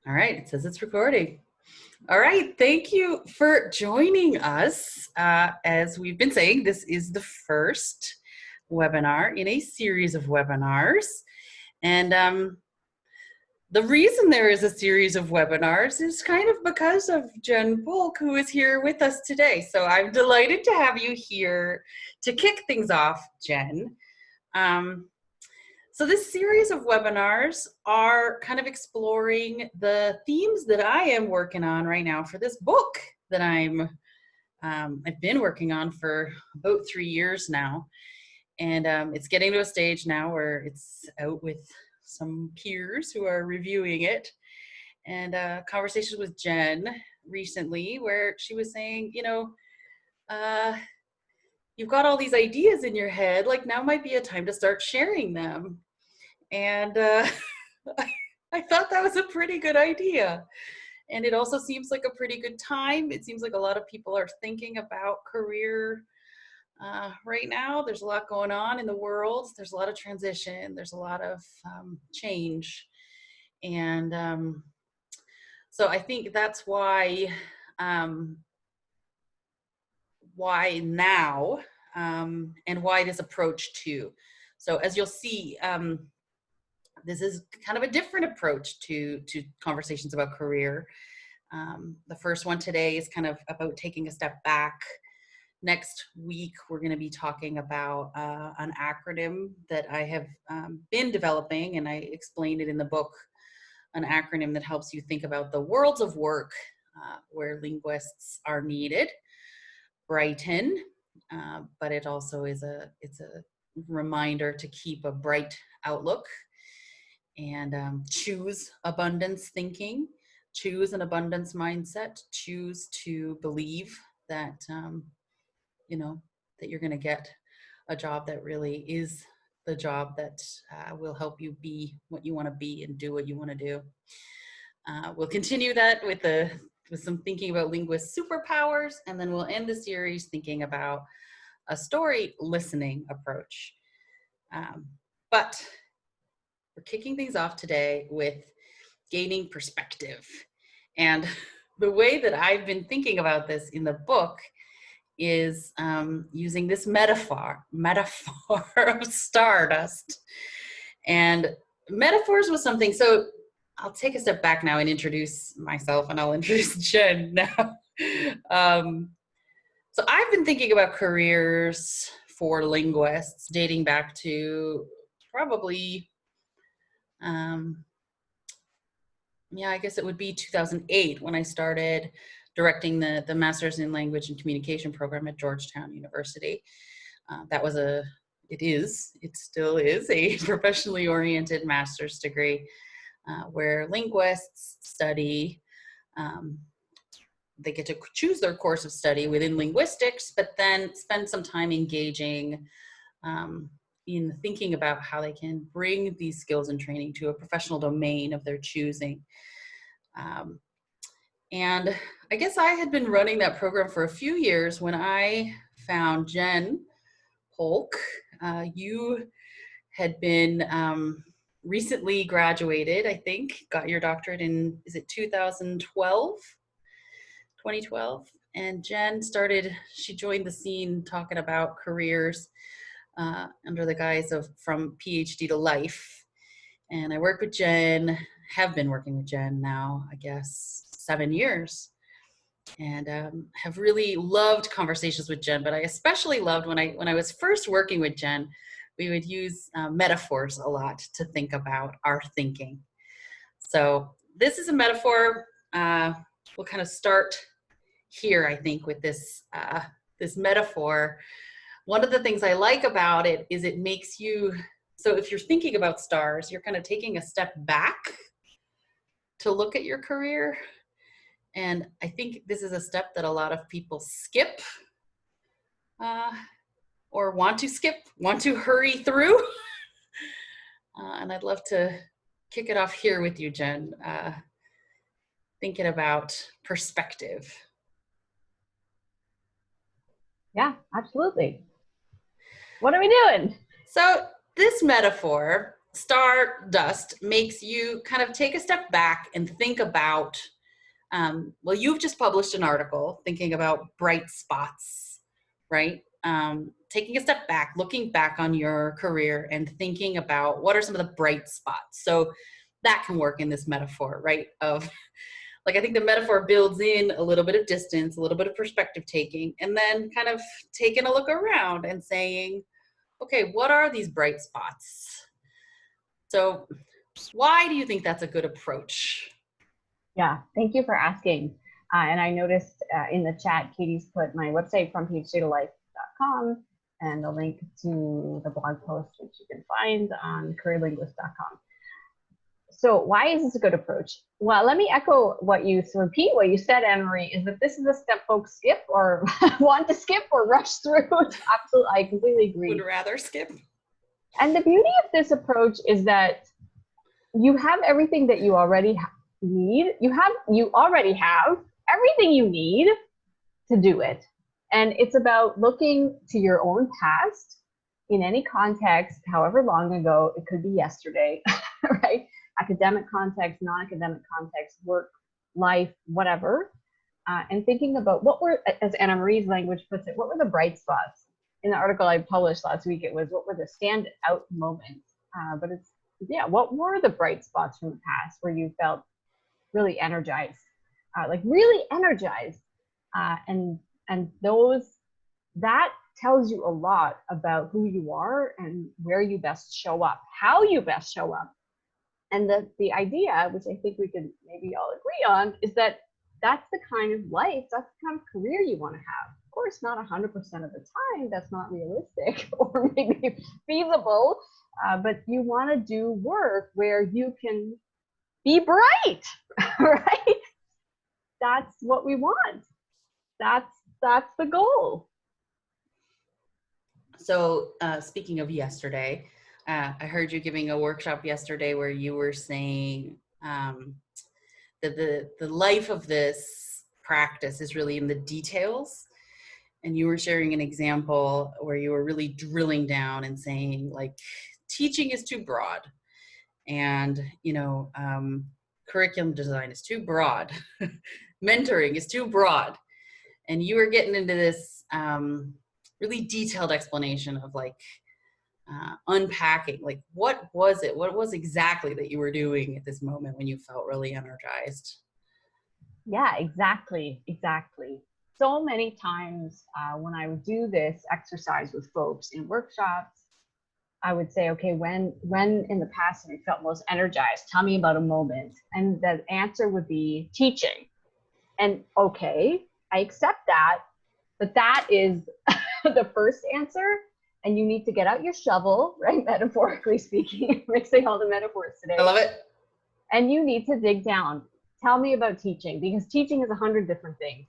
All right, it says it's recording. All right, thank you for joining us. As we've been saying, this is the first webinar in a series of webinars. And the reason there is a series of webinars is kind of because of Jen Polk, who is here with us today. So I'm delighted to have you here to kick things off, Jen. So this series of webinars are kind of exploring the themes that I am working on right now for this book that I've been working on for about 3 years now. And it's getting to a stage now where it's out with some peers who are reviewing it. And conversations with Jen recently where she was saying, you've got all these ideas in your head, like now might be a time to start sharing them. And I thought that was a pretty good idea. And it also seems like a pretty good time. It seems like a lot of people are thinking about career right now. There's a lot going on in the world. There's a lot of transition. There's a lot of change. And so I think that's why now and why this approach too. So as you'll see, this is kind of a different approach to conversations about career. The first one today is kind of about taking a step back. Next week, we're going to be talking about an acronym that I have been developing, and I explained it in the book, an acronym that helps you think about the worlds of work where linguists are needed. Brighten, but it also is it's a reminder to keep a bright outlook. And choose abundance thinking, choose an abundance mindset, choose to believe that, that you're going to get a job that really is the job that will help you be what you want to be and do what you want to do. We'll continue that with some thinking about linguist superpowers, and then we'll end the series thinking about a story listening approach. But we're kicking things off today with gaining perspective. And the way that I've been thinking about this in the book is using this metaphor of stardust. And metaphors was something, so I'll take a step back now and introduce myself, and I'll introduce Jen now. So I've been thinking about careers for linguists dating back to probably I guess it would be 2008 when I started directing the Master's in Language and Communication program at Georgetown University. It still is a professionally oriented master's degree where linguists study, they get to choose their course of study within linguistics, but then spend some time engaging in thinking about how they can bring these skills and training to a professional domain of their choosing. And I guess I had been running that program for a few years when I found Jen Polk. You had been recently graduated, I think, got your doctorate in, is it 2012? And Jen she joined the scene talking about careers under the guise of From PhD to Life. And I worked with Jen, have been working with Jen now, I guess, 7 years. And have really loved conversations with Jen, but I especially loved when I was first working with Jen, we would use metaphors a lot to think about our thinking. So this is a metaphor. We'll kind of start here, I think, with this metaphor. One of the things I like about it is it makes you, so if you're thinking about stars, you're kind of taking a step back to look at your career. And I think this is a step that a lot of people skip or want to hurry through. And I'd love to kick it off here with you, Jen, thinking about perspective. Yeah, absolutely. What are we doing? So this metaphor Stardust makes you kind of take a step back and think about, well, you've just published an article thinking about bright spots, right? Taking a step back, looking back on your career and thinking about what are some of the bright spots. So that can work in this metaphor, right? Of like, I think the metaphor builds in a little bit of distance, a little bit of perspective taking, and then kind of taking a look around and saying, okay, what are these bright spots? So why do you think that's a good approach? Yeah, thank you for asking. And I noticed in the chat, Katie's put my website from PhDtolife.com and the link to the blog post, which you can find on careerlinguist.com. So why is this a good approach? Well, let me echo repeat what you said, Anne-Marie, is that this is a step folks skip or want to skip or rush through. Absolutely, I completely agree. Would rather skip. And the beauty of this approach is that you have everything that you already need. You already have everything you need to do it. And it's about looking to your own past in any context, however long ago, it could be yesterday, right? Academic context, non-academic context, work, life, whatever. And thinking about what were, as Anna Marie's language puts it, what were the bright spots? In the article I published last week, it was what were the standout moments? But it's, yeah, what were the bright spots from the past where you felt really energized, like really energized? And that tells you a lot about who you are and where you best show up, how you best show up. And the idea, which I think we can maybe all agree on, is that that's the kind of life, that's the kind of career you want to have. Of course, not 100% of the time, that's not realistic or maybe feasible, but you want to do work where you can be bright, right? That's what we want. That's the goal. So speaking of yesterday, I heard you giving a workshop yesterday where you were saying that the life of this practice is really in the details. And you were sharing an example where you were really drilling down and saying, like, teaching is too broad. And, curriculum design is too broad. Mentoring is too broad. And you were getting into this really detailed explanation of like unpacking, like what was exactly that you were doing at this moment when you felt really energized? Yeah, exactly. So many times when I would do this exercise with folks in workshops, I would say, okay, when in the past have you felt most energized? Tell me about a moment. And the answer would be teaching. And okay, I accept that, but that is the first answer. And you need to get out your shovel, right? Metaphorically speaking, mixing all the metaphors today. I love it. And you need to dig down. Tell me about teaching, because teaching is 100 different things,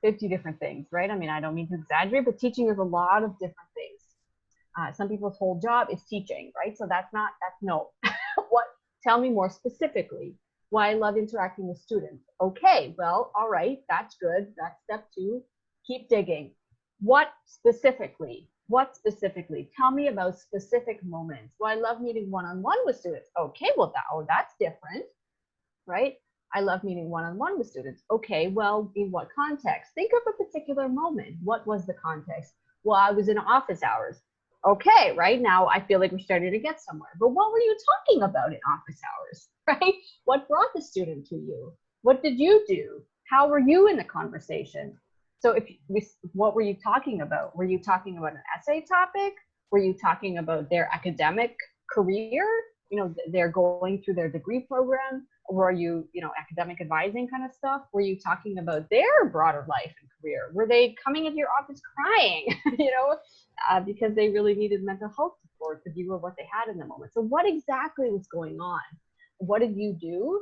50 different things, right? I mean, I don't mean to exaggerate, but teaching is a lot of different things. Some people's whole job is teaching, right? So that's no. Tell me more specifically. Why I love interacting with students. Okay, well, all right, that's good. That's step 2. Keep digging. What specifically? Tell me about specific moments. Well, I love meeting one-on-one with students. Okay, well, that's different, right? I love meeting one-on-one with students. Okay, well, in what context? Think of a particular moment. What was the context? Well, I was in office hours. Okay, right now I feel like we're starting to get somewhere. But what were you talking about in office hours, right? What brought the student to you? What did you do? How were you in the conversation? So what were you talking about? Were you talking about an essay topic? Were you talking about their academic career? They're going through their degree program. Were you, academic advising kind of stuff? Were you talking about their broader life and career? Were they coming into your office crying, because they really needed mental health support because you were what they had in the moment? So what exactly was going on? What did you do?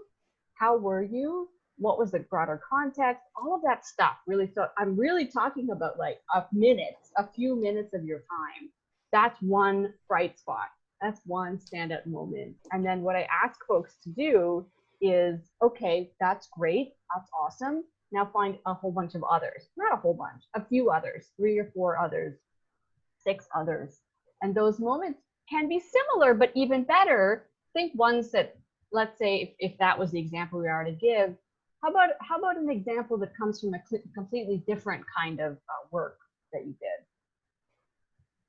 How were you? What was the broader context? All of that stuff, really. So I'm really talking about like a few minutes of your time. That's one bright spot. That's one standout moment. And then what I ask folks to do is, okay, that's great. That's awesome. Now find a whole bunch of others. Not a whole bunch, a few others, 3 or 4 others, 6 others. And those moments can be similar, but even better. Think ones that, let's say, if that was the example we are to give, how about an example that comes from a completely different kind of work that you did?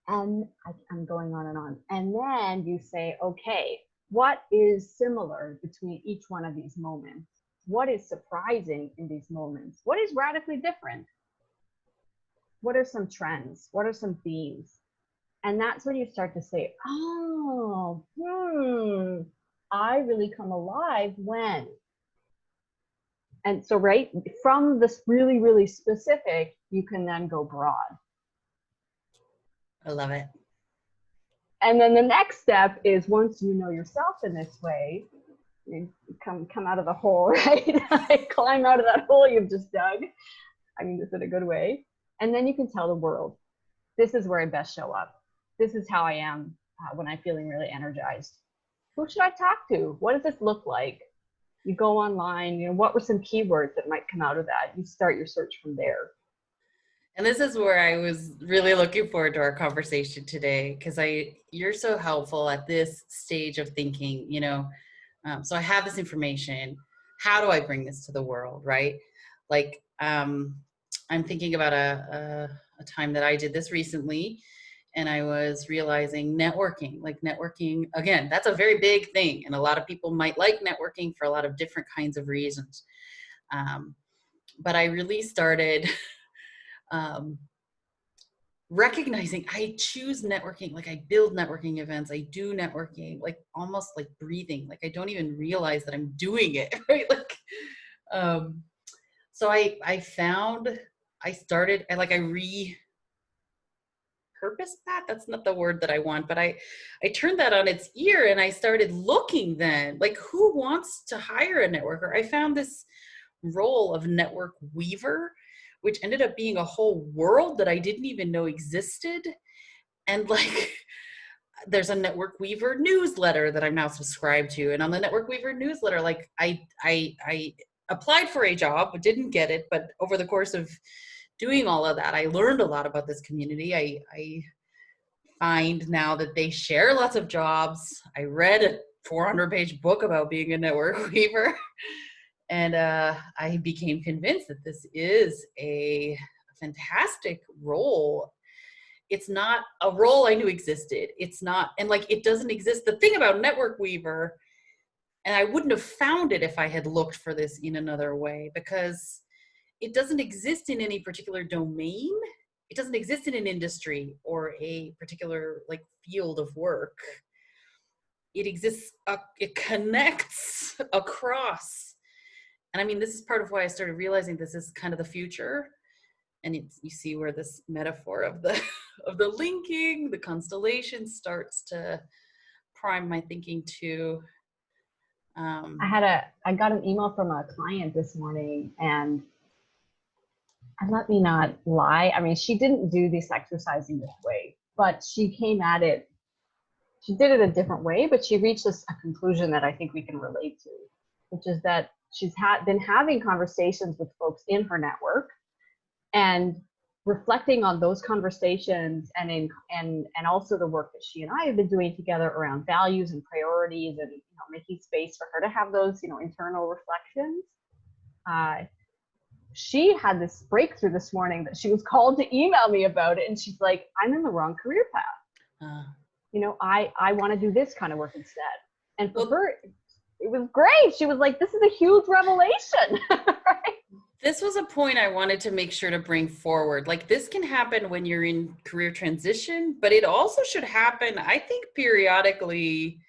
And I'm going on and on. And then you say, okay, what is similar between each one of these moments? What is surprising in these moments? What is radically different? What are some trends? What are some themes? And that's when you start to say, oh, I really come alive when. And so, right, from this really, really specific, you can then go broad. I love it. And then the next step is, once you know yourself in this way, you come out of the hole, right? Climb out of that hole you've just dug. I mean this in a good way. And then you can tell the world, this is where I best show up. This is how I am when I'm feeling really energized. Who should I talk to? What does this look like? You go online, you know, what were some keywords that might come out of that? You start your search from there. And this is where I was really looking forward to our conversation today, because you're so helpful at this stage of thinking, you know. So I have this information. How do I bring this to the world, right? Like, I'm thinking about a time that I did this recently, and I was realizing networking, again, that's a very big thing. And a lot of people might like networking for a lot of different kinds of reasons. But I really started recognizing I choose networking, like I build networking events, I do networking, like almost like breathing, like I don't even realize that I'm doing it, right? Like, so I found, I started, I repurposed that. That's not the word that I want, but I turned that on its ear, and I started looking then, like, who wants to hire a networker? I found this role of network weaver, which ended up being a whole world that I didn't even know existed. And like, there's a Network Weaver newsletter that I'm now subscribed to. And on the Network Weaver newsletter, like I applied for a job, but didn't get it. But over the course of doing all of that, I learned a lot about this community. I find now that they share lots of jobs. I read a 400-page book about being a network weaver. And I became convinced that this is a fantastic role. It's not a role I knew existed. It's not, and like, it doesn't exist. The thing about Network Weaver, and I wouldn't have found it if I had looked for this in another way, because it doesn't exist in any particular domain. It doesn't exist in an industry or a particular like field of work. It exists, it connects across. And I mean, this is part of why I started realizing this is kind of the future. And you see where this metaphor of the linking, the constellation starts to prime my thinking too. I got an email from a client this morning, and let me not lie, I mean, she didn't do this exercising this way, but she came at it, she did it a different way, but she reached a conclusion that I think we can relate to, which is that she's been having conversations with folks in her network and reflecting on those conversations, and also the work that she and I have been doing together around values and priorities, and making space for her to have those internal reflections. She had this breakthrough this morning that she was called to email me about it, and she's like, I'm in the wrong career path. I want to do this kind of work instead. And for her, it was great. She was like, this is a huge revelation. Right? This was a point I wanted to make sure to bring forward. Like, this can happen when you're in career transition, but it also should happen, I think, periodically,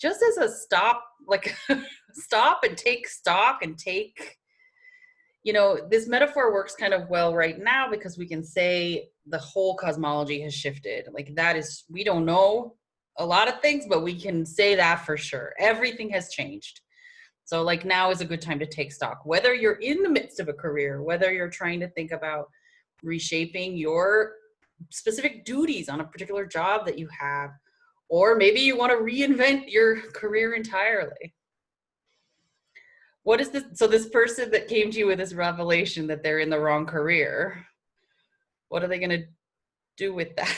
just as a stop, like stop and take stock and take, this metaphor works kind of well right now because we can say the whole cosmology has shifted. Like, that is, we don't know a lot of things, but we can say that for sure. Everything has changed. So like, now is a good time to take stock, whether you're in the midst of a career, whether you're trying to think about reshaping your specific duties on a particular job that you have, or maybe you want to reinvent your career entirely. What is this? So this person that came to you with this revelation that they're in the wrong career, what are they going to do with that?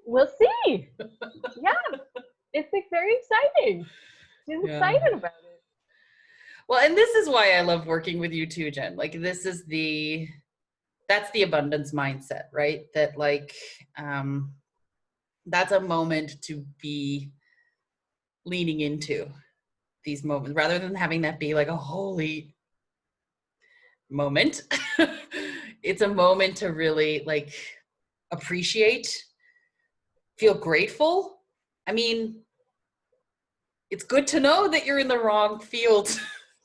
We'll see. Yeah, it's like very exciting. She's Yeah. excited about it. Well, and this is why I love working with you too, Jen. Like that's the abundance mindset, right? That like, that's a moment to be leaning into these moments rather than having that be like a holy moment. It's a moment to really like appreciate, feel grateful. I mean, it's good to know that you're in the wrong field.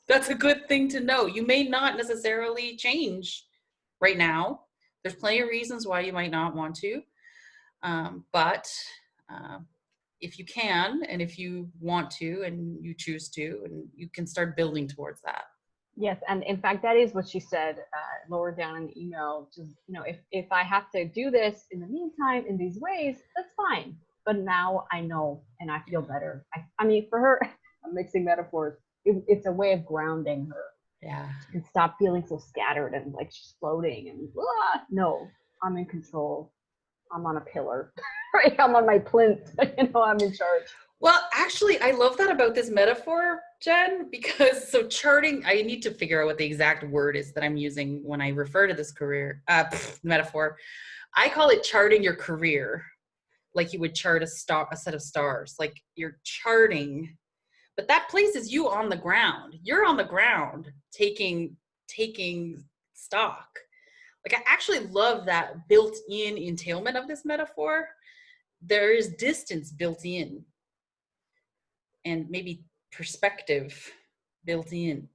That's a good thing to know. You may not necessarily change right now. There's plenty of reasons why you might not want to. But if you can, and if you want to, and you choose to, and you can start building towards that. Yes, and in fact, that is what she said lower down in the email. Just, if I have to do this in the meantime in these ways, that's fine. But now I know, and I feel better. I mean, for her, I'm mixing metaphors. It's a way of grounding her. Yeah. She can stop feeling so scattered and like she's floating and no, I'm in control. I'm on a pillar, right? I'm on my plinth. I'm in charge. Well, actually, I love that about this metaphor, Jen, because so charting, I need to figure out what the exact word is that I'm using when I refer to this metaphor. I call it charting your career, like you would chart a set of stars, like you're charting, but that places you on the ground. You're on the ground taking stock. Like I actually love that built-in entailment of this metaphor. There is distance built in, and maybe perspective built in.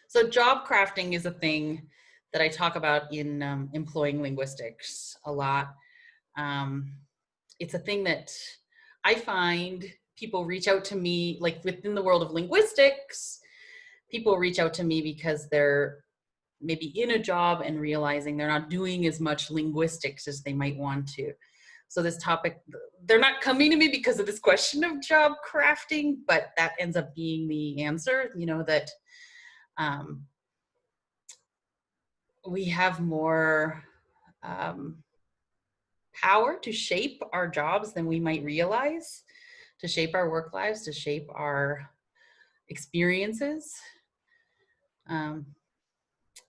So job crafting is a thing that I talk about in employing linguistics a lot. It's a thing that I find people reach out to me, like within the world of linguistics, people reach out to me because they're maybe in a job and realizing they're not doing as much linguistics as they might want to. So this topic, they're not coming to me because of this question of job crafting, but that ends up being the answer, that we have more power to shape our jobs than we might realize, to shape our work lives, to shape our experiences.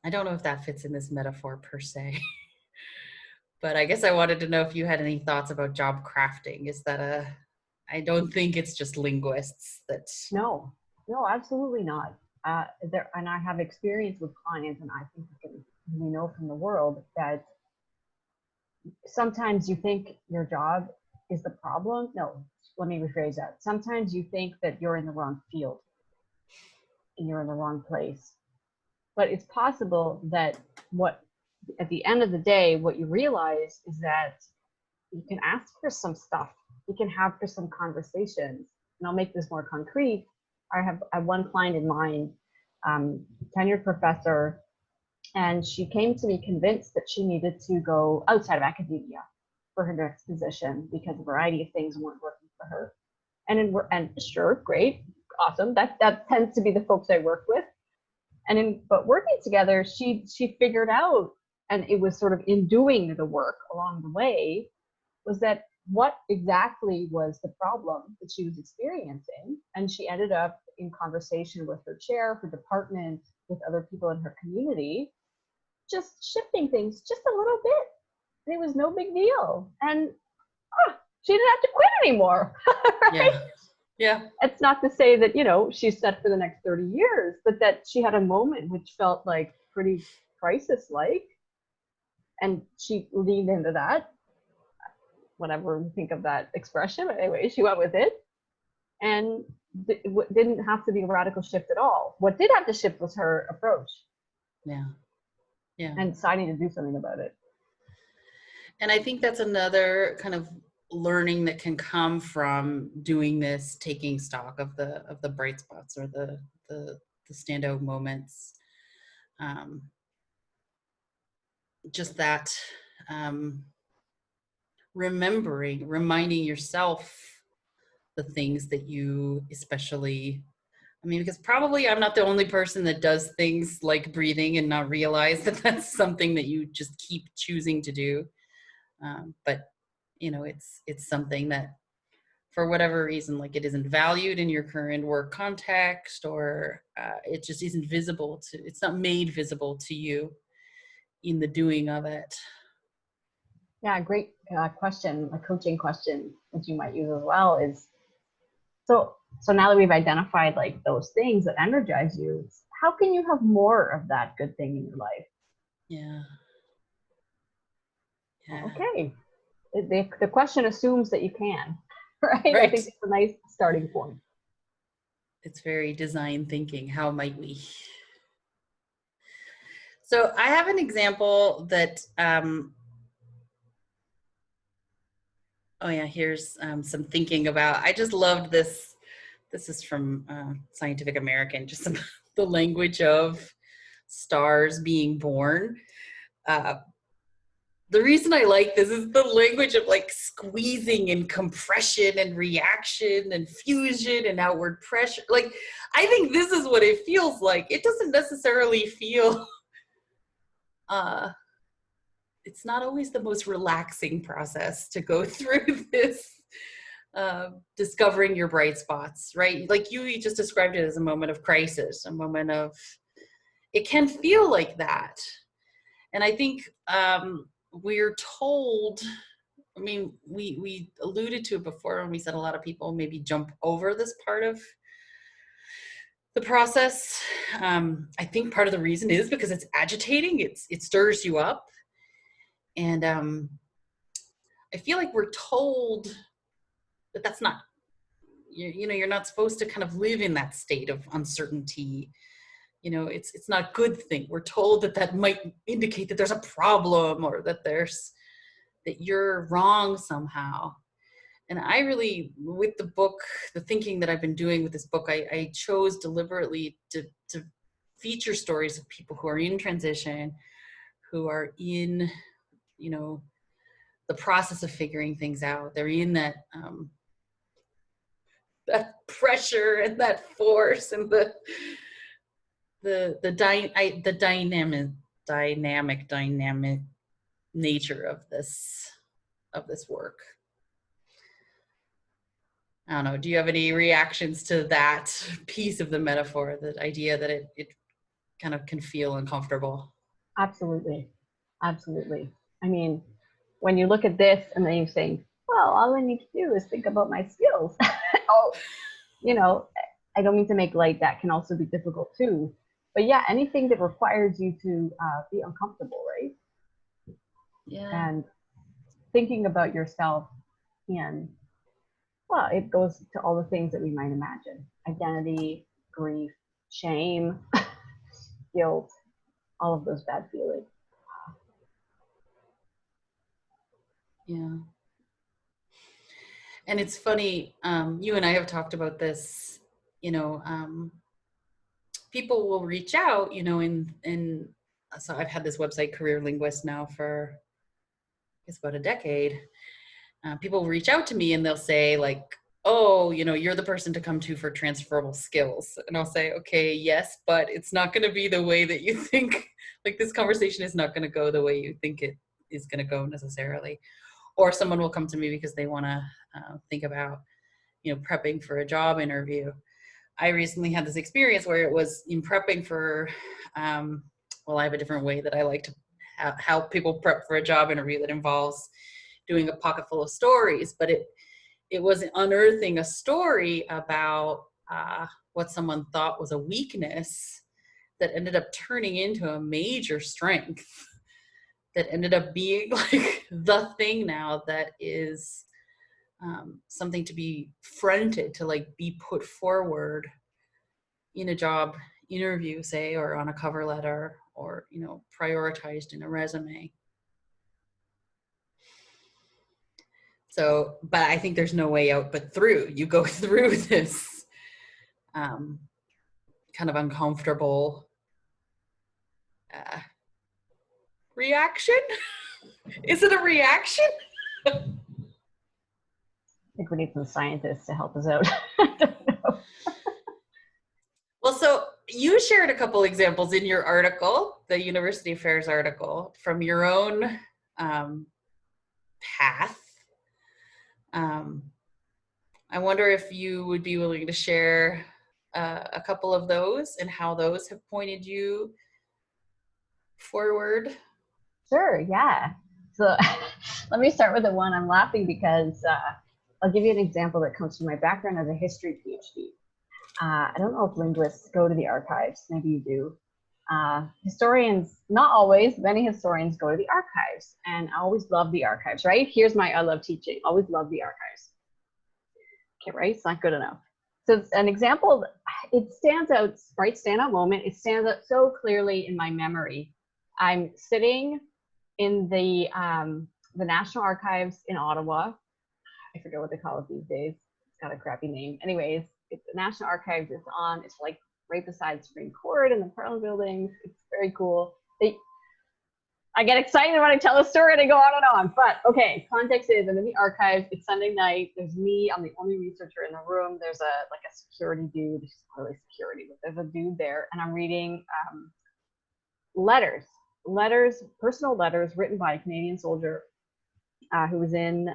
I don't know if that fits in this metaphor per se. But I guess I wanted to know if you had any thoughts about job crafting. Is that I don't think it's just linguists that. No, absolutely not. And I have experience with clients, and I think we know from the world that sometimes you think your job is the problem. No, let me rephrase that. Sometimes you think that you're in the wrong field and you're in the wrong place. But it's possible that at the end of the day, what you realize is that you can ask for some stuff. You can have for some conversations. And I'll make this more concrete. I have one client in mind, tenured professor, and she came to me convinced that she needed to go outside of academia for her next position because a variety of things weren't working for her. And sure, great, awesome. That tends to be the folks I work with. But working together, she figured out, and it was sort of in doing the work along the way, was that what exactly was the problem that she was experiencing. And she ended up in conversation with her chair, her department, with other people in her community, just shifting things just a little bit. And it was no big deal. And she didn't have to quit anymore. Right? Yeah. It's not to say that, she's set for the next 30 years, but that she had a moment which felt like pretty crisis-like. And she leaned into that, whatever you think of that expression. But anyway, she went with it and didn't have to be a radical shift at all. What did have to shift was her approach. Yeah. And deciding to do something about it. And I think that's another kind of learning that can come from doing this, taking stock of the bright spots or the standout moments. Just that reminding yourself the things that you especially, because probably I'm not the only person that does things like breathing and not realize that that's something that you just keep choosing to do. But, it's something that for whatever reason, like it isn't valued in your current work context, or it just isn't visible it's not made visible to you in the doing of it. Yeah, great question. A coaching question that you might use as well is, so now that we've identified like those things that energize you, how can you have more of that good thing in your life? Yeah. Yeah. Okay. The question assumes that you can, right? I Right. think it's a nice starting point. It's very design thinking. How might we? So I have an example that, oh yeah, here's some thinking about, I just loved this. This is from Scientific American, just some, the language of stars being born. The reason I like this is the language of like squeezing and compression and reaction and fusion and outward pressure. Like, I think this is what it feels like. It doesn't necessarily feel, it's not always the most relaxing process to go through this, discovering your bright spots, right? Like you just described it as a moment of crisis, a moment of, it can feel like that. And I think we're told, I mean, we alluded to it before when we said a lot of people maybe jump over this part of the process. I think part of the reason is because it's agitating, it stirs you up. And I feel like we're told that that's not, you're not supposed to kind of live in that state of uncertainty. It's not a good thing. We're told that might indicate that there's a problem, or that you're wrong somehow. And I really, with the book, the thinking that I've been doing with this book, I chose deliberately to feature stories of people who are in transition, who are in, the process of figuring things out. They're in that that pressure and that force and the dynamic nature of this work. I don't know. Do you have any reactions to that piece of the metaphor, the idea that it kind of can feel uncomfortable? Absolutely. Absolutely. I mean, when you look at this and then you think, well, all I need to do is think about my skills. Oh, I don't mean to make light, that can also be difficult too. But yeah, anything that requires you to be uncomfortable, right? Yeah. And thinking about yourself, and well, it goes to all the things that we might imagine: identity, grief, shame, guilt, all of those bad feelings. Yeah. And it's funny, you and I have talked about this, people will reach out, so I've had this website, Career Linguist, now for, I guess, about a decade. People will reach out to me and they'll say like, oh, you're the person to come to for transferable skills. And I'll say, okay, yes, but it's not going to be the way that you think. Like, this conversation is not going to go the way you think it is going to go necessarily. Or someone will come to me because they want to think about, prepping for a job interview. I recently had this experience where it was in prepping for, I have a different way that I like to help people prep for a job interview that involves doing a pocket full of stories, but it was unearthing a story about what someone thought was a weakness that ended up turning into a major strength, that ended up being like the thing now that is something to be fronted, to like be put forward in a job interview, say, or on a cover letter, or prioritized in a resume. So, but I think there's no way out but through. You go through this kind of uncomfortable reaction. Is it a reaction? I think we need some scientists to help us out. I don't know. Well, so you shared a couple examples in your article, the University Affairs article, from your own path. I wonder if you would be willing to share a couple of those and how those have pointed you forward. Sure, yeah. So let me start with the one. I'm laughing because I'll give you an example that comes from my background as a history PhD. I don't know if linguists go to the archives. Maybe you do. Historians, not always, many historians go to the archives, and I always love the archives, right? Here's my I love teaching. Always love the archives. Okay, right? It's not good enough. So an example, it stands out, right? Standout moment. It stands out so clearly in my memory. I'm sitting in the National Archives in Ottawa. I forget what they call it these days. It's got a crappy name. Anyways, it's the National Archives. It's like right beside the Supreme Court and the Parliament buildings. It's very cool. I get excited when I tell a story and I go on and on. But okay, context is I'm in the archives. It's Sunday night. There's me. I'm the only researcher in the room. There's a security dude. He's not really security, but there's a dude there, and I'm reading letters, personal letters written by a Canadian soldier who was in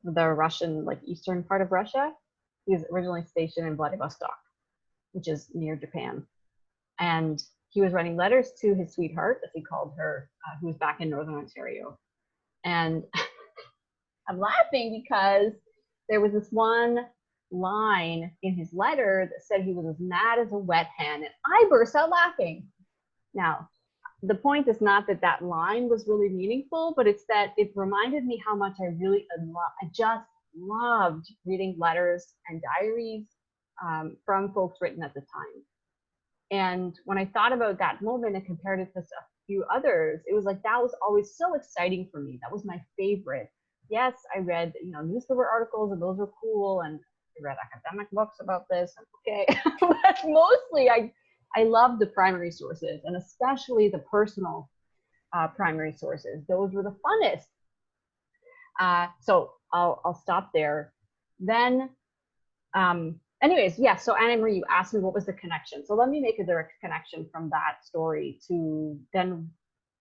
the Russian, like eastern part of Russia. He was originally stationed in Vladivostok, which is near Japan. And he was writing letters to his sweetheart, as he called her, who was back in Northern Ontario. And I'm laughing because there was this one line in his letter that said he was as mad as a wet hen, and I burst out laughing. Now, the point is not that that line was really meaningful, but it's that it reminded me how much I just loved reading letters and diaries from folks written at the time. And when I thought about that moment and compared it to a few others, it was like that was always so exciting for me. That was my favorite. Yes, I read, newspaper articles, and those were cool, and I read academic books about this. Okay, but mostly I love the primary sources, and especially the personal primary sources. Those were the funnest. So I'll stop there. Then, anyways, yeah. So Anna Marie, you asked me what was the connection. So let me make a direct connection from that story to then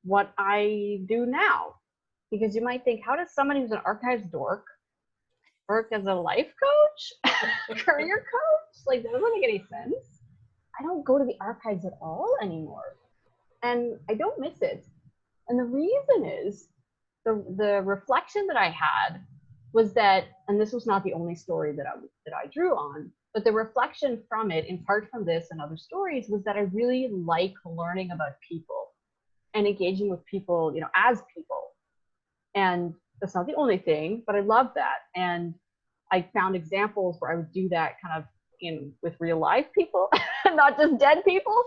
what I do now. Because you might think, how does somebody who's an archives dork work as a life coach, career coach? Like, that doesn't make any sense. I don't go to the archives at all anymore, and I don't miss it. And the reason is the reflection that I had was that, and this was not the only story that I drew on, but the reflection from it, in part from this and other stories, was that I really like learning about people and engaging with people, as people. And that's not the only thing, but I love that. And I found examples where I would do that kind of with real life people, not just dead people.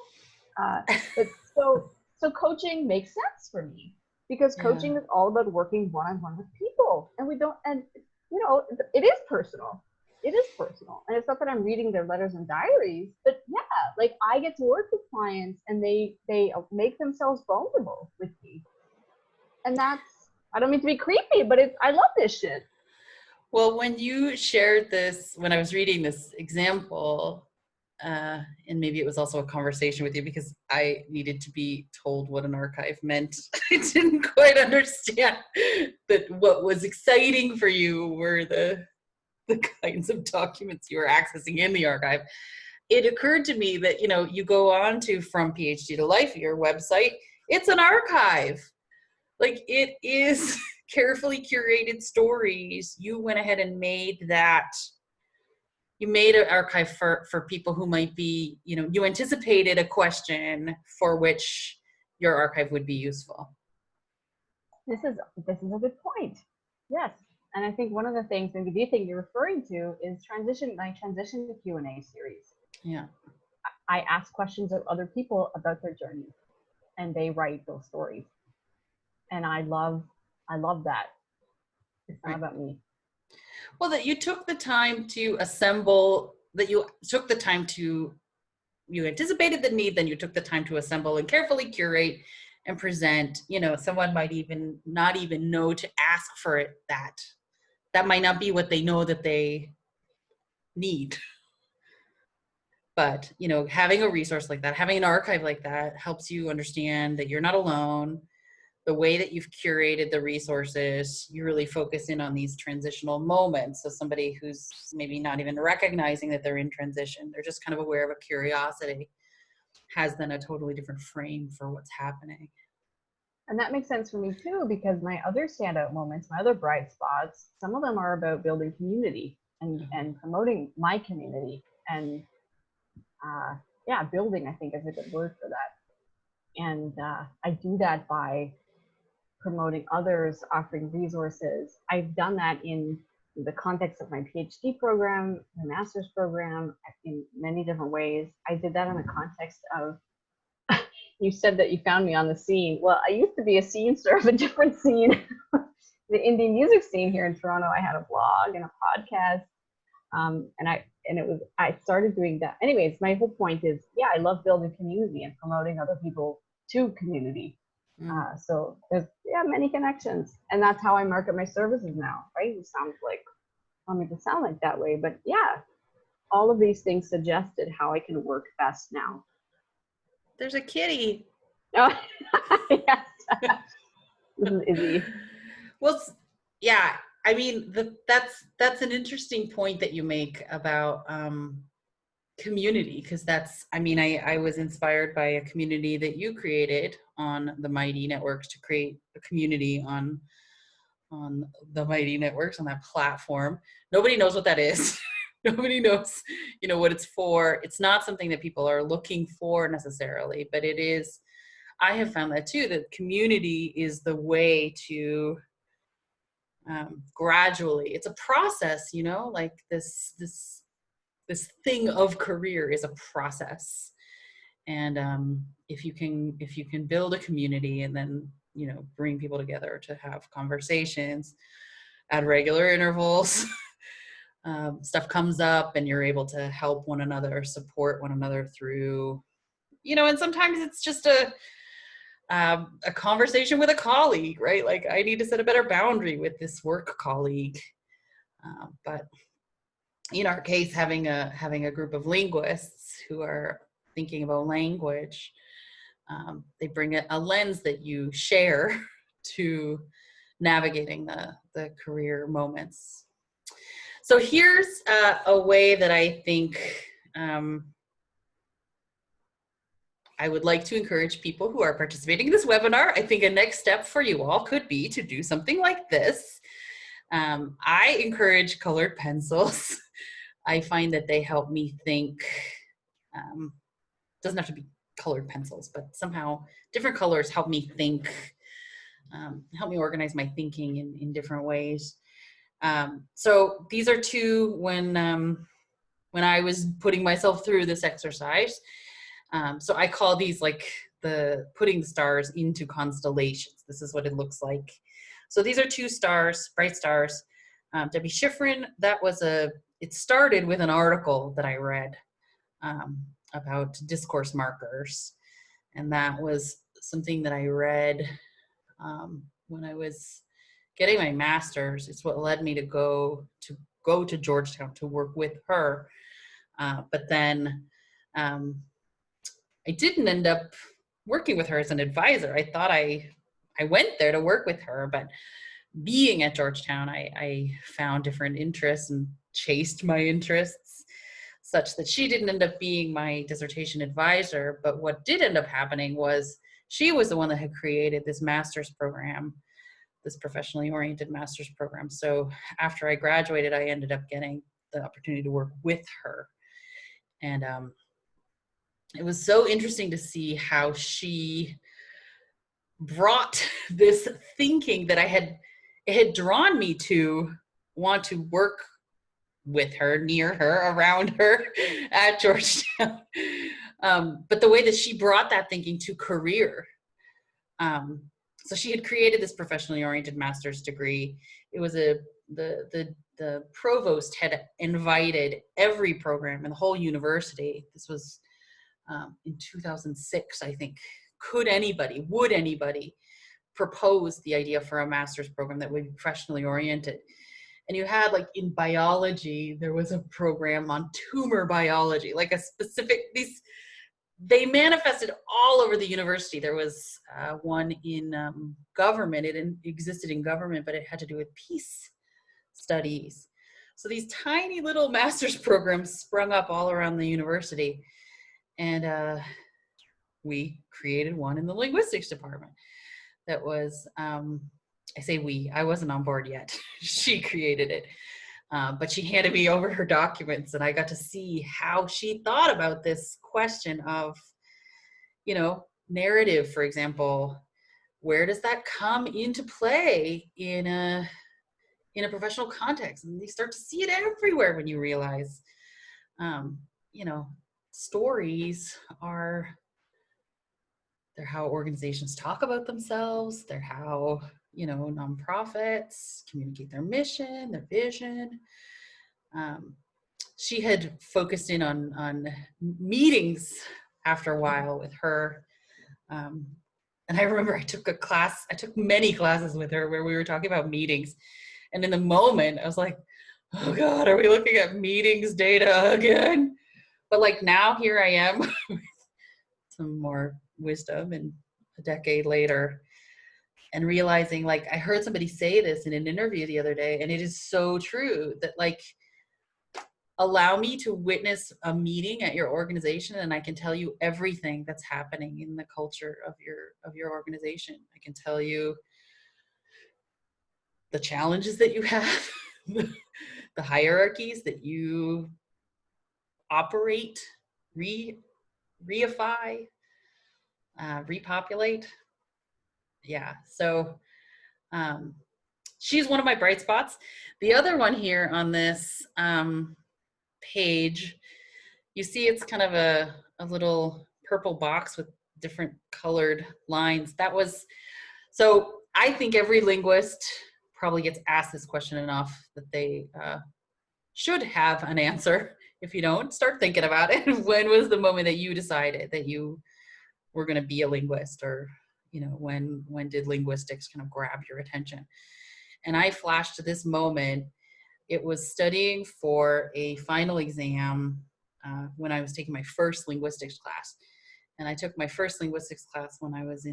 But so coaching makes sense for me, because coaching is all about working one-on-one with people, and it is personal. It is personal, and it's not that I'm reading their letters and diaries, but yeah, like I get to work with clients, and they make themselves vulnerable with me, and that's, I don't mean to be creepy, but I love this shit. Well, when you shared this, when I was reading this example, and maybe it was also a conversation with you because I needed to be told what an archive meant. I didn't quite understand that what was exciting for you were the kinds of documents you were accessing in the archive. It occurred to me that, you go on to From PhD to Life, your website, it's an archive. Like, it is carefully curated stories. You went ahead and made that. You made an archive for people who might be, you anticipated a question for which your archive would be useful. This is a good point. Yes. And I think one of the things, maybe the thing you're referring to, is my transition to Q&A series. Yeah. I ask questions of other people about their journey, and they write those stories. And I love that. It's not about me. Well, that you took the time to assemble, you anticipated the need, then you took the time to assemble and carefully curate and present. Someone might even not even know to ask for it. That might not be what they know that they need. But, having a resource like that, having an archive like that, helps you understand that you're not alone, the way that you've curated the resources, you really focus in on these transitional moments. So somebody who's maybe not even recognizing that they're in transition, they're just kind of aware of a curiosity, has then a totally different frame for what's happening. And that makes sense for me too, because my other standout moments, my other bright spots, some of them are about building community and promoting my community. And yeah, building, I think, is a good word for that. And I do that by promoting others, offering resources. I've done that in the context of my PhD program, my master's program, in many different ways. I did that in the context of, you said that you found me on the scene. Well, I used to be a scene star of a different scene, the indie music scene here in Toronto. I had a blog and a podcast, I started doing that. Anyways, my whole point is, yeah, I love building community and promoting other people to community. So there's many connections, and that's how I market my services now, right? It sounds like, I don't mean to sound like that way, but yeah, all of these things suggested how I can work best now. There's a kitty. Oh, yes. This is Izzy. Well, yeah, I mean, that's an interesting point that you make about community, because that's, I mean, I was inspired by a community that you created on the Mighty Networks, to create a community on the Mighty Networks, on that platform. Nobody knows what that is. Nobody knows, what it's for. It's not something that people are looking for necessarily, but it is. I have found that too, that community is the way to gradually, it's a process, like this thing of career is a process. And if you can build a community and then, bring people together to have conversations at regular intervals, stuff comes up and you're able to help one another, support one another through, and sometimes it's just a conversation with a colleague, right? Like, I need to set a better boundary with this work colleague. But in our case, having a group of linguists who are thinking about language, they bring a lens that you share to navigating the career moments. So here's a way that I think I would like to encourage people who are participating in this webinar. I think a next step for you all could be to do something like this. I encourage colored pencils. I find that they help me think. Doesn't have to be colored pencils, but somehow different colors help me think, help me organize my thinking in different ways. So these are two when I was putting myself through this exercise. So I call these like the putting stars into constellations. This is what it looks like. So these are two stars, bright stars. Debbie Schifrin, it started with an article that I read about discourse markers. And that was something that I read when I was getting my master's. It's what led me to go to Georgetown to work with her. But then I didn't end up working with her as an advisor. I thought I went there to work with her, but being at Georgetown, I found different interests and chased my interests, such that she didn't end up being my dissertation advisor. But what did end up happening was she was the one that had created this master's program, this professionally oriented master's program. So after I graduated, I ended up getting the opportunity to work with her. And it was so interesting to see how she brought this thinking that it had drawn me to want to work with her, near her, around her at Georgetown. But the way that she brought that thinking to career. So she had created this professionally oriented master's degree. It was the provost had invited every program in the whole university. This was in 2006, I think. Would anybody propose the idea for a master's program that would be professionally oriented? And you had, like, in biology, there was a program on tumor biology, like a specific, they manifested all over the university. There was one in government. It existed in government, but it had to do with peace studies. So these tiny little master's programs sprung up all around the university. And we created one in the linguistics department that was, I say we, I wasn't on board yet. She created it. But she handed me over her documents, and I got to see how she thought about this question of, you know, narrative, for example. Where does that come into play in a professional context? And you start to see it everywhere when you realize, you know, stories they're how organizations talk about themselves. They're how, you know, nonprofits communicate their mission, their vision. She had focused in on meetings after a while with her. And I remember I took many classes with her where we were talking about meetings. And in the moment, I was like, oh God, are we looking at meetings data again? But like now here I am with some more wisdom and a decade later, and realizing, like, I heard somebody say this in an interview the other day, and it is so true that, like, allow me to witness a meeting at your organization and I can tell you everything that's happening in the culture of your organization. I can tell you the challenges that you have, the hierarchies that you operate, reify, repopulate. Yeah, so she's one of my bright spots. The other one here on this page, you see it's kind of a little purple box with different colored lines. So I think every linguist probably gets asked this question enough that they should have an answer. If you don't, start thinking about it. When was the moment that you decided that you were going to be a linguist? Or, you know, when did linguistics kind of grab your attention? And I flashed to this moment. It was studying for a final exam when I was taking my first linguistics class. And I took my first linguistics class when I was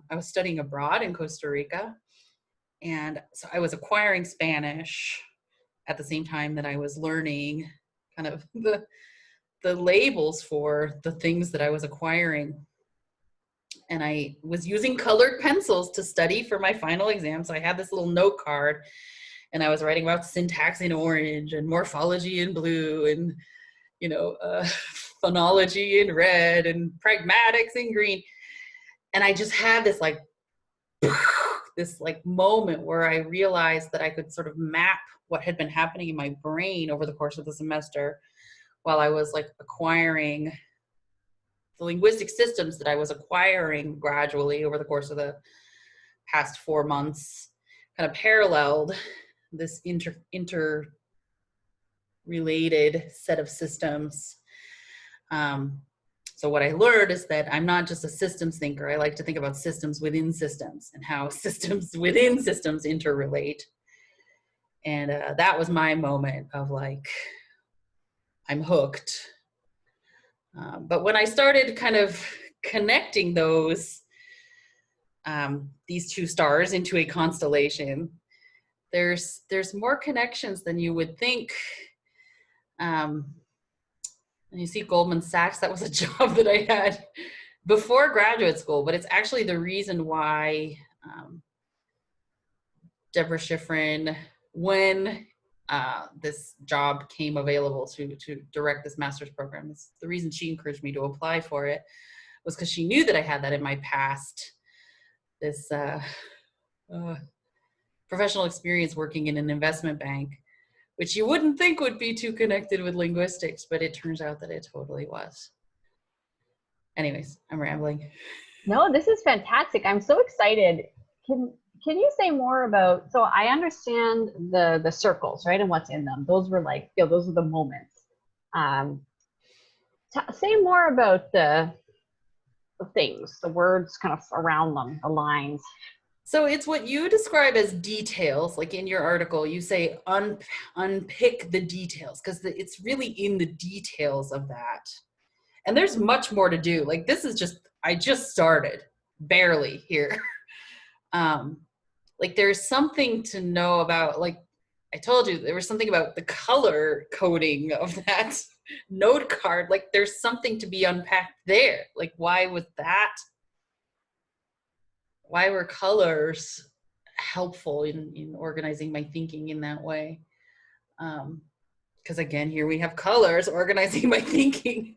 I was studying abroad in Costa Rica. And so I was acquiring Spanish at the same time that I was learning kind of the labels for the things that I was acquiring. And I was using colored pencils to study for my final exam. So I had this little note card, and I was writing about syntax in orange and morphology in blue, and, you know, phonology in red and pragmatics in green. And I just had this like moment where I realized that I could sort of map what had been happening in my brain over the course of the semester while I was like acquiring the linguistic systems that I was acquiring gradually over the course of the past 4 months, kind of paralleled this interrelated set of systems. So what I learned is that I'm not just a systems thinker. I like to think about systems within systems and how systems within systems interrelate. And that was my moment of like, I'm hooked. But when I started kind of connecting these two stars into a constellation, there's more connections than you would think. And you see Goldman Sachs, that was a job that I had before graduate school, but it's actually the reason why Deborah Schifrin, when this job came available to direct this master's program, it's the reason she encouraged me to apply for it, was because she knew that I had that in my past, this professional experience working in an investment bank, which you wouldn't think would be too connected with linguistics, but it turns out that it totally was. Anyways, I'm rambling. No, this is fantastic. I'm so excited. Can you say more about, so I understand the circles, right, and what's in them. Those were like, you know, those are the moments. Say more about the things, the words kind of around them, the lines. So it's what you describe as details. Like in your article, you say unpick the details, because it's really in the details of that. And there's much more to do. Like this is just, I just started barely here. Like there's something to know about, like I told you, there was something about the color coding of that note card. Like there's something to be unpacked there. Like why was that? Why were colors helpful in organizing my thinking in that way? Because again, here we have colors organizing my thinking.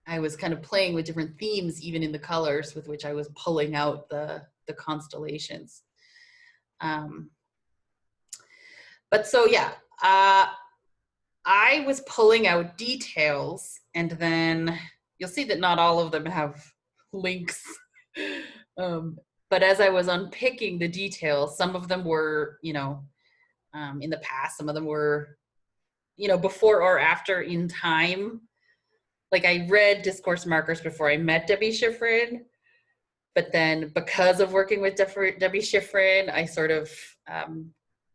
I was kind of playing with different themes, even in the colors with which I was pulling out the constellations. But so, yeah, I was pulling out details, and then you'll see that not all of them have links. But as I was unpicking the details, some of them were, in the past, some of them were, before or after in time. Like I read discourse markers before I met Debbie Schifrin, but then because of working with Debbie Schifrin, I sort of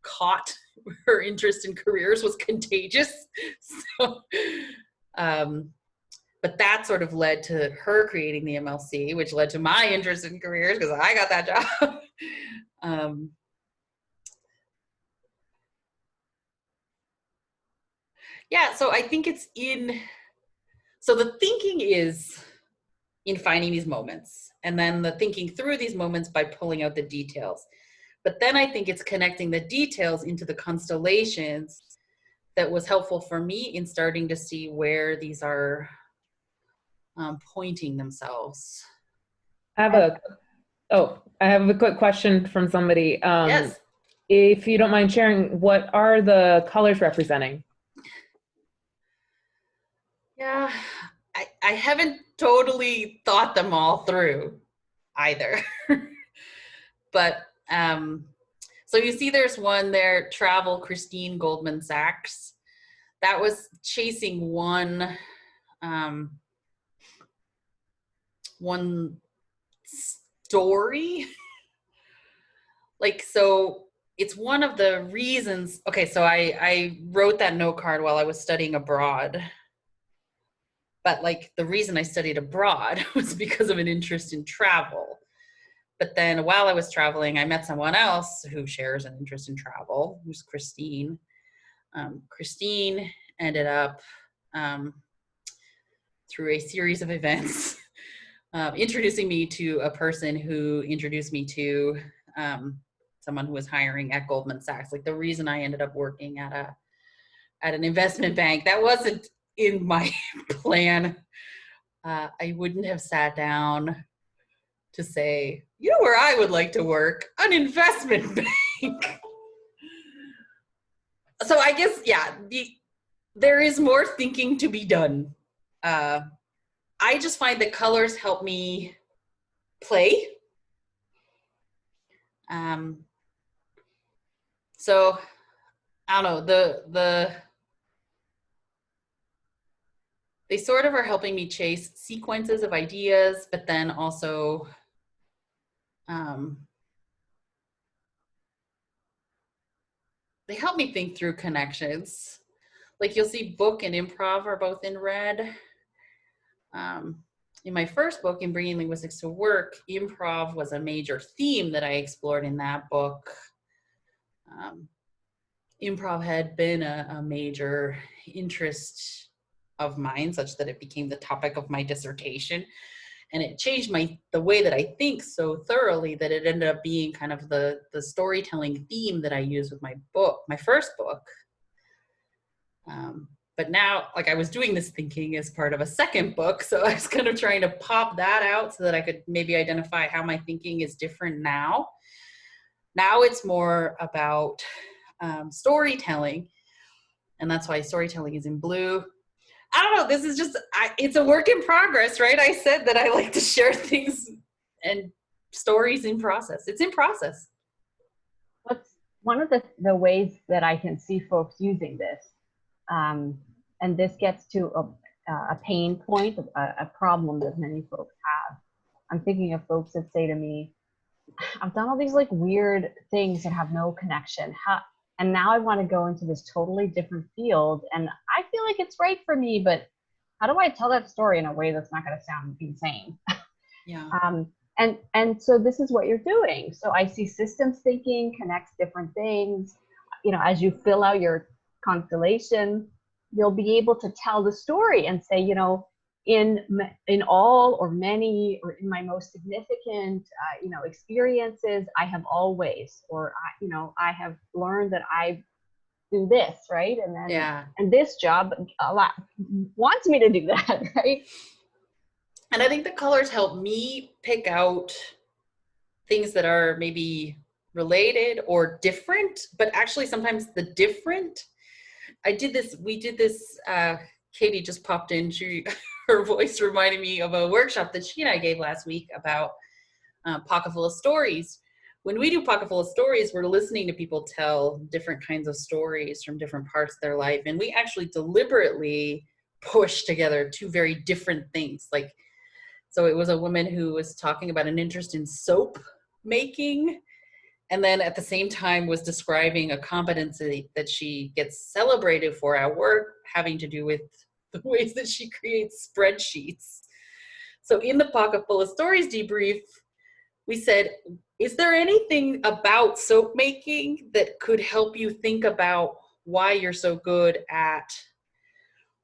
caught her interest in careers was contagious. So, but that sort of led to her creating the MLC, which led to my interest in careers because I got that job. Yeah, so I think so the thinking is in finding these moments, and then the thinking through these moments by pulling out the details. But then I think it's connecting the details into the constellations that was helpful for me in starting to see where these are pointing themselves. I have a quick question from somebody. Yes. If you don't mind sharing, what are the colors representing? Yeah, I haven't totally thought them all through either. But so you see there's one there, Travel, Christine, Goldman Sachs. That was chasing one story. Like, so it's one of the reasons. Okay, so I wrote that note card while I was studying abroad. But like the reason I studied abroad was because of an interest in travel. But then while I was traveling, I met someone else who shares an interest in travel, who's Christine. Christine ended up, through a series of events, introducing me to a person who introduced me to someone who was hiring at Goldman Sachs. Like the reason I ended up working at an investment bank, that wasn't in my plan. I wouldn't have sat down to say, you know where I would like to work? An investment bank. So I guess, yeah, there is more thinking to be done. I just find that colors help me play. So I don't know, they sort of are helping me chase sequences of ideas, but then also they help me think through connections. Like you'll see book and improv are both in red. In my first book, in Bringing Linguistics to Work, improv was a major theme that I explored in that book. Improv had been a major interest of mine, such that it became the topic of my dissertation. And it changed the way that I think so thoroughly that it ended up being kind of the storytelling theme that I use with my first book. But now, like I was doing this thinking as part of a second book, so I was kind of trying to pop that out so that I could maybe identify how my thinking is different now. Now it's more about storytelling, and that's why storytelling is in blue. I don't know, this is just, it's a work in progress, right? I said that I like to share things and stories in process. It's in process. What's one of the ways that I can see folks using this, and this gets to a pain point, a problem that many folks have. I'm thinking of folks that say to me, I've done all these like weird things that have no connection. And now I want to go into this totally different field. And I feel like it's right for me, but how do I tell that story in a way that's not going to sound insane? Yeah. And so this is what you're doing. So I see systems thinking connects different things. You know, as you fill out your constellation, you'll be able to tell the story and say, you know, in all or many or in my most significant, you know, experiences, I have always, or you know, I have learned that I do this, right? And then, Yeah. and this job a lot wants me to do that, right? And I think the colors help me pick out things that are maybe related or different, but actually sometimes the different. We did this, Katie just popped in. Her voice reminded me of a workshop that she and I gave last week about Pocket Full of Stories. When we do Pocket Full of Stories, we're listening to people tell different kinds of stories from different parts of their life. And we actually deliberately push together two very different things. Like, so it was a woman who was talking about an interest in soap making, and then at the same time was describing a competency that she gets celebrated for at work, having to do with the ways that she creates spreadsheets. So in the Pocket Full of Stories debrief, we said, is there anything about soap making that could help you think about why you're so good at?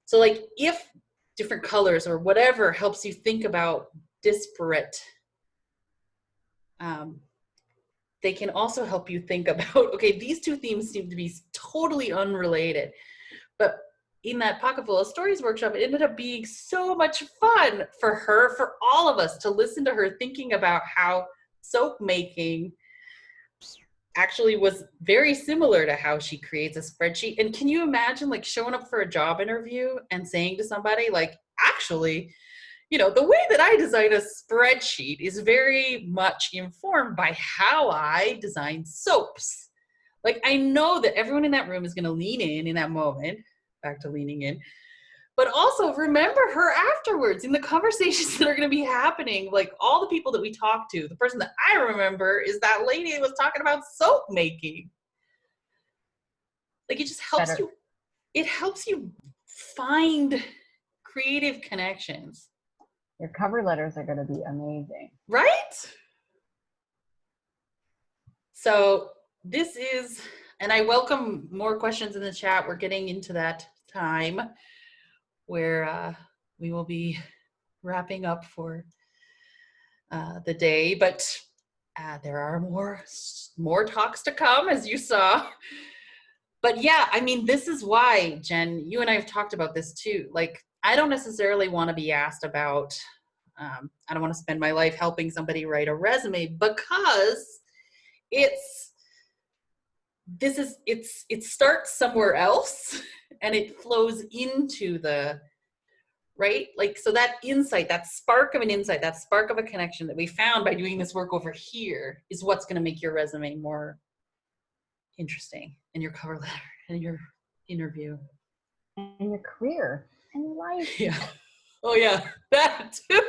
So like if different colors or whatever helps you think about disparate, they can also help you think about, okay, these two themes seem to be totally unrelated. But in that Pocket Full of Stories workshop, it ended up being so much fun for her, for all of us to listen to her thinking about how soap making actually was very similar to how she creates a spreadsheet. And can you imagine like showing up for a job interview and saying to somebody like, actually, you know, the way that I design a spreadsheet is very much informed by how I design soaps. Like, I know that everyone in that room is going to lean in that moment, back to leaning in, but also remember her afterwards in the conversations that are going to be happening. Like all the people that we talk to, the person that I remember is that lady that was talking about soap making. Like it just helps you. It helps you find creative connections. Your cover letters are going to be amazing. Right? So this is, and I welcome more questions in the chat. We're getting into that time where we will be wrapping up for the day, but there are more talks to come, as you saw. But yeah, I mean, this is why, Jen, you and I have talked about this too. Like, I don't necessarily want to be asked about, I don't want to spend my life helping somebody write a resume, because it starts somewhere else and it flows into the, right? Like, so that insight, that spark of an insight, that spark of a connection that we found by doing this work over here is what's going to make your resume more interesting, and your cover letter and your interview And your career and your life. Yeah. Oh yeah, that too.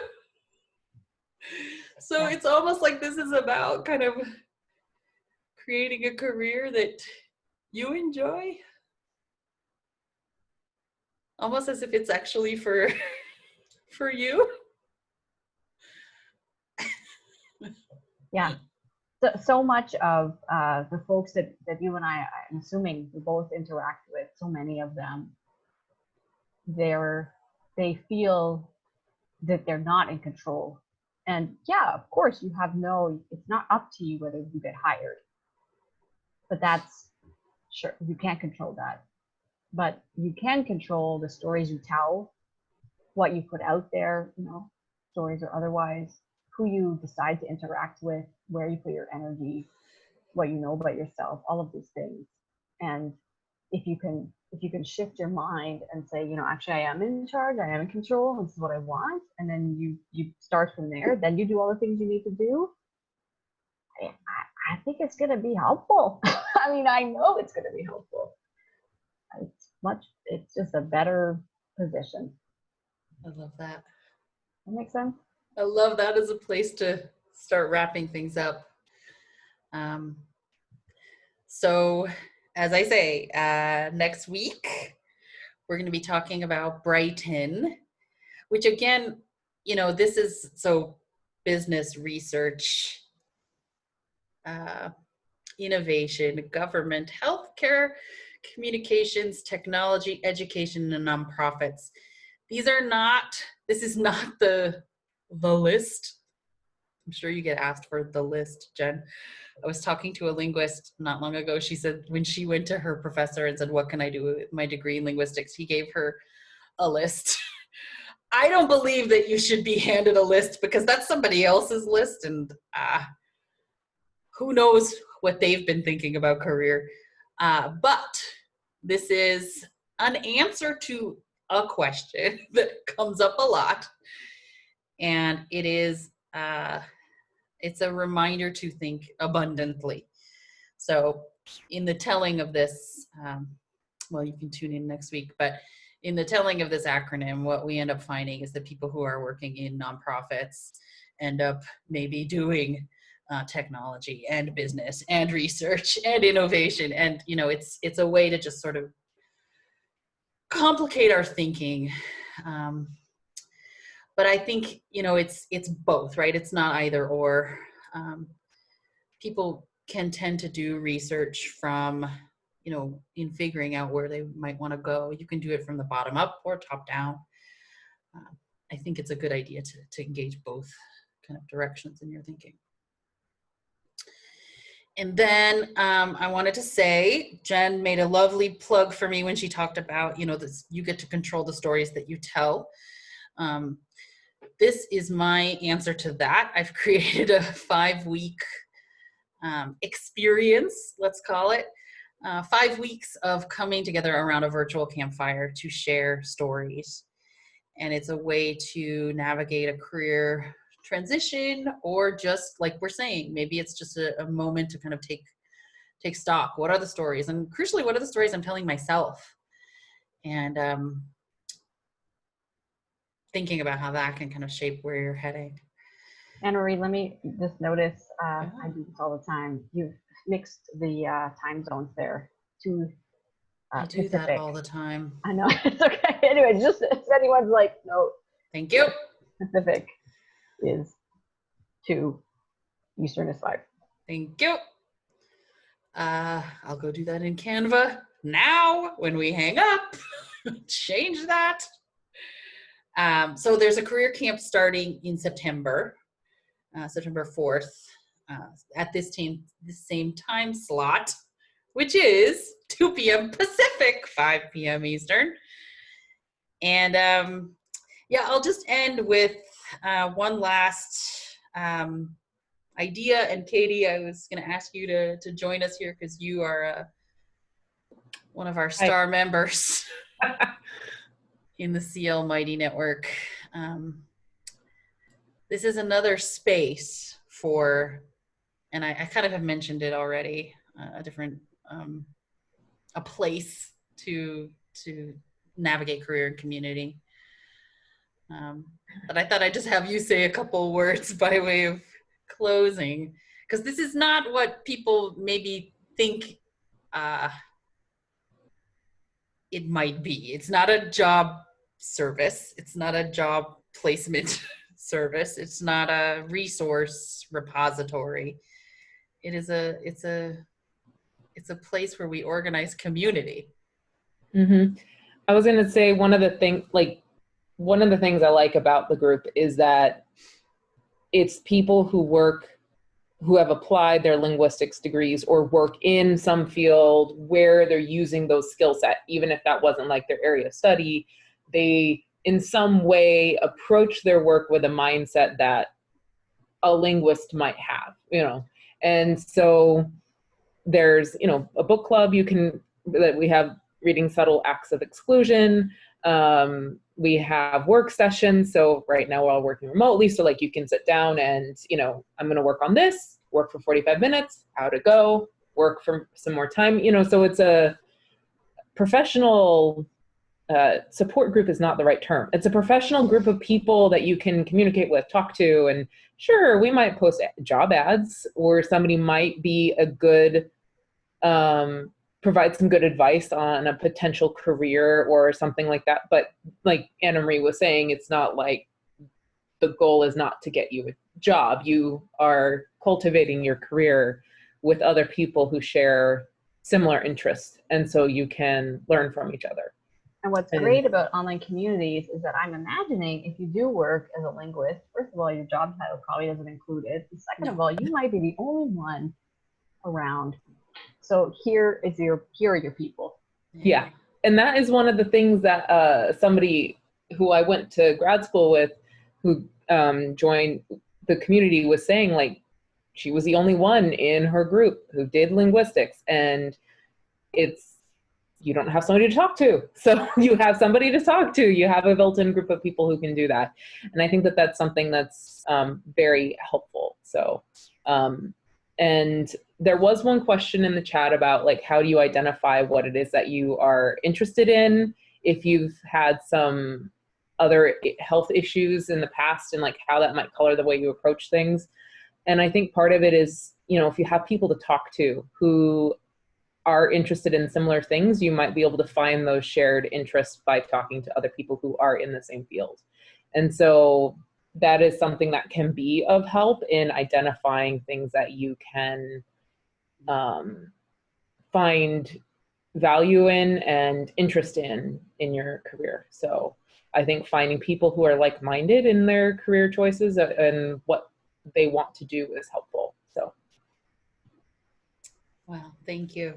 So Yeah. it's almost like this is about kind of creating a career that you enjoy, almost as if it's actually for you. Yeah. So much of the folks that you and I'm assuming we both interact with, so many of them, they feel that they're not in control. And yeah, of course, it's not up to you whether you get hired. But that's, sure, you can't control that. But you can control the stories you tell, what you put out there, you know, stories or otherwise, who you decide to interact with, where you put your energy, what you know about yourself, all of these things. And if you can shift your mind and say, you know, actually I am in charge, I am in control, this is what I want, and then you start from there, then you do all the things you need to do. I think it's going to be helpful. I mean, I know it's going to be helpful. It's just a better position. I love that. That makes sense? I love that as a place to start wrapping things up. So as I say, next week, We're going to be talking about Brighton, which again, this is so business, research, innovation, government, healthcare, communications, technology, education, and nonprofits. This is not the list. I'm sure you get asked for the list, Jen. I was talking to a linguist not long ago. She said when she went to her professor and said, what can I do with my degree in linguistics? He gave her a list. I don't believe that you should be handed a list because that's somebody else's list, and who knows what they've been thinking about career. But this is an answer to a question that comes up a lot. And it is, it's a reminder to think abundantly. So in the telling of this, well, you can tune in next week, but in the telling of this acronym, what we end up finding is that people who are working in nonprofits end up maybe doing technology and business and research and innovation. And, it's a way to just sort of complicate our thinking. But I think, it's both, right? It's not either or. People can tend to do research from, in figuring out where they might want to go. You can do it from the bottom up or top down. I think it's a good idea to engage both kind of directions in your thinking. And then I wanted to say, Jen made a lovely plug for me when she talked about, this, you get to control the stories that you tell. This is my answer to that. I've created a 5-week experience, let's call it. 5 weeks of coming together around a virtual campfire to share stories. And it's a way to navigate a career transition, or just like we're saying, maybe it's just a moment to kind of take stock. What are the stories? And crucially, what are the stories I'm telling myself? And thinking about how that can kind of shape where you're heading. Anne-Marie, let me just notice, I do this all the time. You've mixed the time zones there to I do Pacific. that all the time. I know, it's okay. Anyway, just if anyone's like, no. Thank you. Pacific is 2, Eastern is 5. Thank you. I'll go do that in Canva now when we hang up. Change that. So there's a career camp starting in September, September 4th, at this same time slot, which is 2 p.m. Pacific, 5 p.m. Eastern. And yeah, I'll just end with one last idea. And Katie, I was going to ask you to join us here because you are one of our star members in the CL Mighty Network. This is another space for, and I kind of have mentioned it already, a place to navigate career and community. But I thought I'd just have you say a couple words by way of closing, because this is not what people maybe think it might be. It's not a job service. It's not a job placement service. It's not a resource repository. It's a place where we organize community. Mm-hmm. I was going to say one of the things I like about the group is that it's people who have applied their linguistics degrees or work in some field where they're using those skill set, even if that wasn't like their area of study. They in some way approach their work with a mindset that a linguist might have, and so there's, a book club that we have, reading Subtle Acts of Exclusion. We have work sessions. So right now we're all working remotely. So like you can sit down and, I'm going to work on this, work for 45 minutes, how to go, work for some more time, so it's a professional support group is not the right term. It's a professional group of people that you can communicate with, talk to, and sure, we might post job ads, or somebody might be a good provide some good advice on a potential career or something like that. But like Anna Marie was saying, it's not like the goal is not to get you a job. You are cultivating your career with other people who share similar interests. And so you can learn from each other. And what's great about online communities is that I'm imagining if you do work as a linguist, first of all, your job title probably doesn't include it. And second of all, you might be the only one around. So here are your people. Yeah. And that is one of the things that somebody who I went to grad school with, who joined the community, was saying, like, she was the only one in her group who did linguistics, and you don't have somebody to talk to. So you have somebody to talk to. You have a built-in group of people who can do that. And I think that that's something that's very helpful. So, and there was one question in the chat about, like, how do you identify what it is that you are interested in? If you've had some other health issues in the past, and like how that might color the way you approach things. And I think part of it is, if you have people to talk to who are interested in similar things, you might be able to find those shared interests by talking to other people who are in the same field. And so that is something that can be of help in identifying things that you can find value in and interest in your career. So I think finding people who are like-minded in their career choices and what they want to do is helpful. So. Wow, thank you.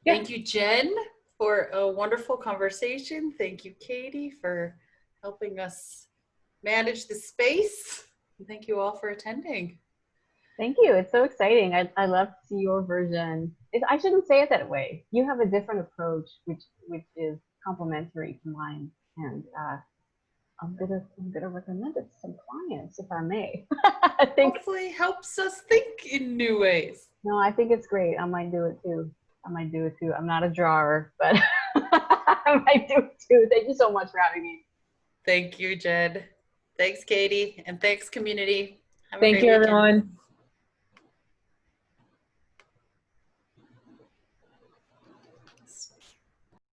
Yeah. Thank you, Jen, for a wonderful conversation. Thank you, Katie, for helping us manage the space. And thank you all for attending. Thank you. It's so exciting. I love to see your version. I shouldn't say it that way. You have a different approach, which is complementary to mine, and I'm gonna recommend it to some clients, if I may. I think hopefully helps us think in new ways. No, I think it's great. I might do it too. I'm not a drawer, but I might do it too. Thank you so much for having me. Thank you, Jen. Thanks, Katie, and thanks, community. Thank you, everyone.